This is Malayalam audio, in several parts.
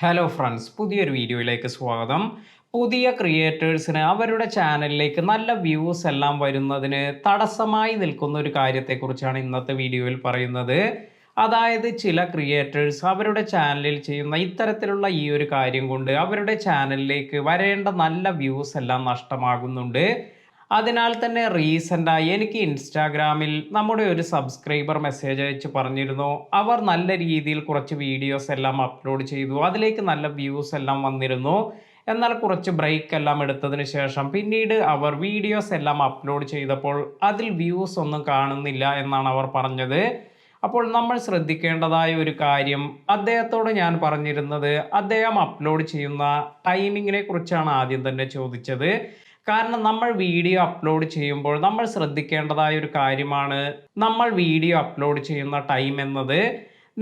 ഹലോ ഫ്രണ്ട്സ്, പുതിയൊരു വീഡിയോയിലേക്ക് സ്വാഗതം. പുതിയ ക്രിയേറ്റേഴ്സിന് അവരുടെ ചാനലിലേക്ക് നല്ല വ്യൂസ് എല്ലാം വരുന്നതിന് തടസ്സമായി നിൽക്കുന്ന ഒരു കാര്യത്തെക്കുറിച്ചാണ് ഇന്നത്തെ വീഡിയോയിൽ പറയുന്നത്. അതായത് ചില ക്രിയേറ്റേഴ്സ് അവരുടെ ചാനലിൽ ചെയ്യുന്ന ഇത്തരത്തിലുള്ള ഈ ഒരു കാര്യം കൊണ്ട് അവരുടെ ചാനലിലേക്ക് വരേണ്ട നല്ല വ്യൂസ് എല്ലാം നഷ്ടമാകുന്നുണ്ട്. അതിനാൽ തന്നെ റീസെൻ്റായി എനിക്ക് ഇൻസ്റ്റാഗ്രാമിൽ നമ്മുടെ ഒരു സബ്സ്ക്രൈബർ മെസ്സേജ് അയച്ച് പറഞ്ഞിരുന്നു. അവർ നല്ല രീതിയിൽ കുറച്ച് വീഡിയോസ് എല്ലാം അപ്ലോഡ് ചെയ്തു. അതിലേക്ക് നല്ല വ്യൂസ് എല്ലാം വന്നിരുന്നു. എന്നാൽ കുറച്ച് ബ്രേക്ക് എല്ലാം എടുത്തതിന് ശേഷം പിന്നീട് അവർ വീഡിയോസ് എല്ലാം അപ്ലോഡ് ചെയ്തപ്പോൾ അതിൽ വ്യൂസ് ഒന്നും കാണുന്നില്ല എന്നാണ് അവർ പറഞ്ഞത്. അപ്പോൾ നമ്മൾ ശ്രദ്ധിക്കേണ്ടതായ ഒരു കാര്യം, അദ്ദേഹത്തോട് ഞാൻ പറഞ്ഞിരുന്നത് അദ്ദേഹം അപ്ലോഡ് ചെയ്യുന്ന ടൈമിങ്ങിനെ കുറിച്ചാണ് ആദ്യം തന്നെ ചോദിച്ചത്. കാരണം നമ്മൾ വീഡിയോ അപ്ലോഡ് ചെയ്യുമ്പോൾ നമ്മൾ ശ്രദ്ധിക്കേണ്ടതായ ഒരു കാര്യമാണ്, നമ്മൾ വീഡിയോ അപ്ലോഡ് ചെയ്യുന്ന ടൈം എന്നത്.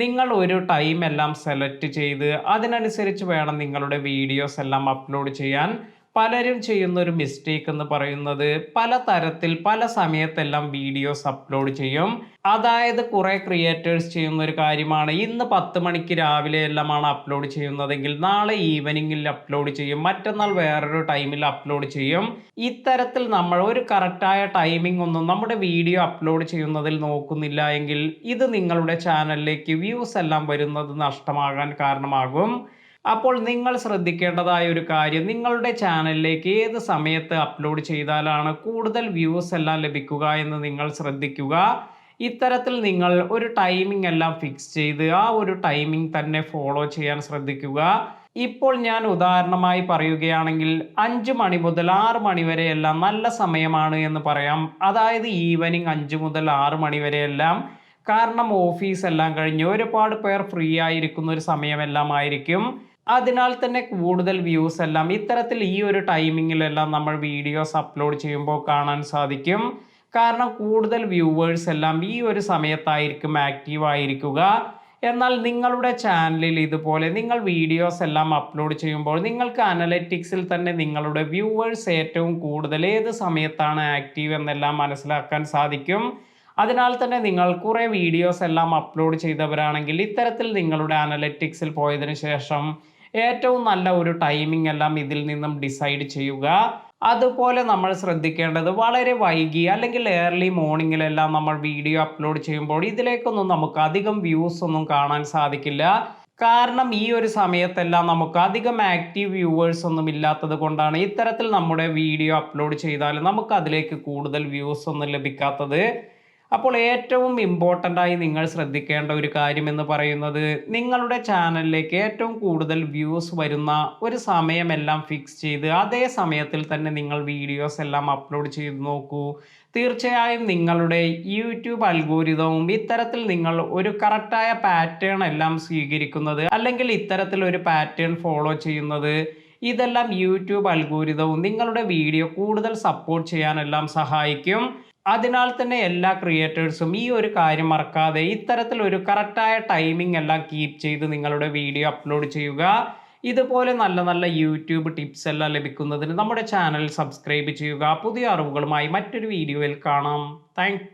നിങ്ങൾ ഒരു ടൈം എല്ലാം സെലക്ട് ചെയ്ത് അതിനനുസരിച്ച് വേണം നിങ്ങളുടെ വീഡിയോസ് എല്ലാം അപ്ലോഡ് ചെയ്യാൻ. പലരും ചെയ്യുന്ന ഒരു മിസ്റ്റേക്ക് എന്ന് പറയുന്നത് പല തരത്തിൽ പല സമയത്തെല്ലാം വീഡിയോസ് അപ്ലോഡ് ചെയ്യും. അതായത് കുറെ ക്രിയേറ്റേഴ്സ് ചെയ്യുന്ന ഒരു കാര്യമാണ്, ഇന്ന് 10 മണിക്ക് രാവിലെ എല്ലാമാണ് അപ്ലോഡ് ചെയ്യുന്നതെങ്കിൽ നാളെ ഈവനിങ്ങിൽ അപ്ലോഡ് ചെയ്യും, മറ്റന്നാൾ വേറൊരു ടൈമിൽ അപ്ലോഡ് ചെയ്യും. ഇത്തരത്തിൽ നമ്മൾ ഒരു കറക്റ്റായ ടൈമിംഗ് ഒന്നും നമ്മുടെ വീഡിയോ അപ്ലോഡ് ചെയ്യുന്നതിൽ നോക്കുന്നില്ല എങ്കിൽ ഇത് നിങ്ങളുടെ ചാനലിലേക്ക് വ്യൂസ് എല്ലാം വരുന്നത് നഷ്ടമാകാൻ കാരണമാകും. അപ്പോൾ നിങ്ങൾ ശ്രദ്ധിക്കേണ്ടതായ ഒരു കാര്യം, നിങ്ങളുടെ ചാനലിലേക്ക് ഏത് സമയത്ത് അപ്ലോഡ് ചെയ്താലാണ് കൂടുതൽ വ്യൂസ് എല്ലാം ലഭിക്കുക എന്ന് നിങ്ങൾ ശ്രദ്ധിക്കുക. ഇത്തരത്തിൽ നിങ്ങൾ ഒരു ടൈമിംഗ് എല്ലാം ഫിക്സ് ചെയ്ത് ആ ഒരു ടൈമിംഗ് തന്നെ ഫോളോ ചെയ്യാൻ ശ്രദ്ധിക്കുക. ഇപ്പോൾ ഞാൻ ഉദാഹരണമായി പറയുകയാണെങ്കിൽ 5 മണി മുതൽ 6 മണി വരെ എല്ലാം നല്ല സമയമാണ് എന്ന് പറയാം. അതായത് ഈവനിങ് 5 മുതൽ 6 മണി വരെ എല്ലാം. കാരണം ഓഫീസ് എല്ലാം കഴിഞ്ഞ് ഒരുപാട് പേർ ഫ്രീ ആയിരിക്കുന്ന ഒരു സമയമെല്ലാം ആയിരിക്കും. അതിനാൽ തന്നെ കൂടുതൽ വ്യൂസ് എല്ലാം ഇത്തരത്തിൽ ഈ ഒരു ടൈമിങ്ങിലെല്ലാം നമ്മൾ വീഡിയോസ് അപ്ലോഡ് ചെയ്യുമ്പോൾ കാണാൻ സാധിക്കും. കാരണം കൂടുതൽ വ്യൂവേഴ്സ് എല്ലാം ഈ ഒരു സമയത്തായിരിക്കും ആക്റ്റീവ് ആയിരിക്കുക. എന്നാൽ നിങ്ങളുടെ ചാനലിൽ ഇതുപോലെ നിങ്ങൾ വീഡിയോസ് എല്ലാം അപ്ലോഡ് ചെയ്യുമ്പോൾ നിങ്ങൾക്ക് അനലറ്റിക്സിൽ തന്നെ നിങ്ങളുടെ വ്യൂവേഴ്സ് ഏറ്റവും കൂടുതൽ ഏത് സമയത്താണ് ആക്റ്റീവ് എന്നെല്ലാം മനസ്സിലാക്കാൻ സാധിക്കും. അതിനാൽ തന്നെ നിങ്ങൾ കുറേ വീഡിയോസ് എല്ലാം അപ്ലോഡ് ചെയ്തവരാണെങ്കിൽ ഇത്തരത്തിൽ നിങ്ങളുടെ അനലറ്റിക്സിൽ പോയതിനു ശേഷം ഏറ്റവും നല്ല ഒരു ടൈമിംഗ് എല്ലാം ഇതിൽ നിന്നും ഡിസൈഡ് ചെയ്യുക. അതുപോലെ നമ്മൾ ശ്രദ്ധിക്കേണ്ടത്, വളരെ വൈകി അല്ലെങ്കിൽ ഏർലി മോർണിംഗിലെല്ലാം നമ്മൾ വീഡിയോ അപ്ലോഡ് ചെയ്യുമ്പോൾ ഇതിലേക്കൊന്നും നമുക്ക് അധികം വ്യൂസ് ഒന്നും കാണാൻ സാധിക്കില്ല. കാരണം ഈ ഒരു സമയത്തെല്ലാം നമുക്ക് അധികം ആക്റ്റീവ് വ്യൂവേഴ്സ് ഒന്നും ഇല്ലാത്തത് കൊണ്ടാണ് ഇത്തരത്തിൽ നമ്മുടെ വീഡിയോ അപ്ലോഡ് ചെയ്താൽ നമുക്ക് അതിലേക്ക് കൂടുതൽ വ്യൂസ് ഒന്നും ലഭിക്കാത്തത്. അപ്പോൾ ഏറ്റവും ഇമ്പോർട്ടൻ്റ് ആയി നിങ്ങൾ ശ്രദ്ധിക്കേണ്ട ഒരു കാര്യം എന്ന് പറയുന്നത്, നിങ്ങളുടെ ചാനലിലേക്ക് ഏറ്റവും കൂടുതൽ വ്യൂസ് വരുന്ന ഒരു സമയമെല്ലാം ഫിക്സ് ചെയ്ത് അതേ സമയത്തിൽ തന്നെ നിങ്ങൾ വീഡിയോസ് എല്ലാം അപ്ലോഡ് ചെയ്ത് നോക്കൂ. തീർച്ചയായും നിങ്ങളുടെ യൂട്യൂബ് അൽഗോരിതവും ഇത്തരത്തിൽ നിങ്ങൾ ഒരു കറക്റ്റായ പാറ്റേൺ എല്ലാം സ്വീകരിക്കുന്നത് അല്ലെങ്കിൽ ഇത്തരത്തിൽ ഒരു പാറ്റേൺ ഫോളോ ചെയ്യുന്നത്, ഇതെല്ലാം യൂട്യൂബ് അൽഗോരിതവും നിങ്ങളുടെ വീഡിയോ കൂടുതൽ സപ്പോർട്ട് ചെയ്യാനെല്ലാം സഹായിക്കും. അതിനാൽ തന്നെ എല്ലാ ക്രിയേറ്റേഴ്സും ഈ ഒരു കാര്യം മറക്കാതെ ഇത്തരത്തിൽ ഒരു കറക്റ്റായ ടൈമിംഗ് എല്ലാം കീപ്പ് ചെയ്ത് നിങ്ങളുടെ വീഡിയോ അപ്ലോഡ് ചെയ്യുക. ഇതുപോലെ നല്ല നല്ല യൂട്യൂബ് ടിപ്സ് എല്ലാം ലഭിക്കുന്നതിന് നമ്മുടെ ചാനൽ സബ്സ്ക്രൈബ് ചെയ്യുക. പുതിയ അറിവുകളുമായി മറ്റൊരു വീഡിയോയിൽ കാണാം. താങ്ക്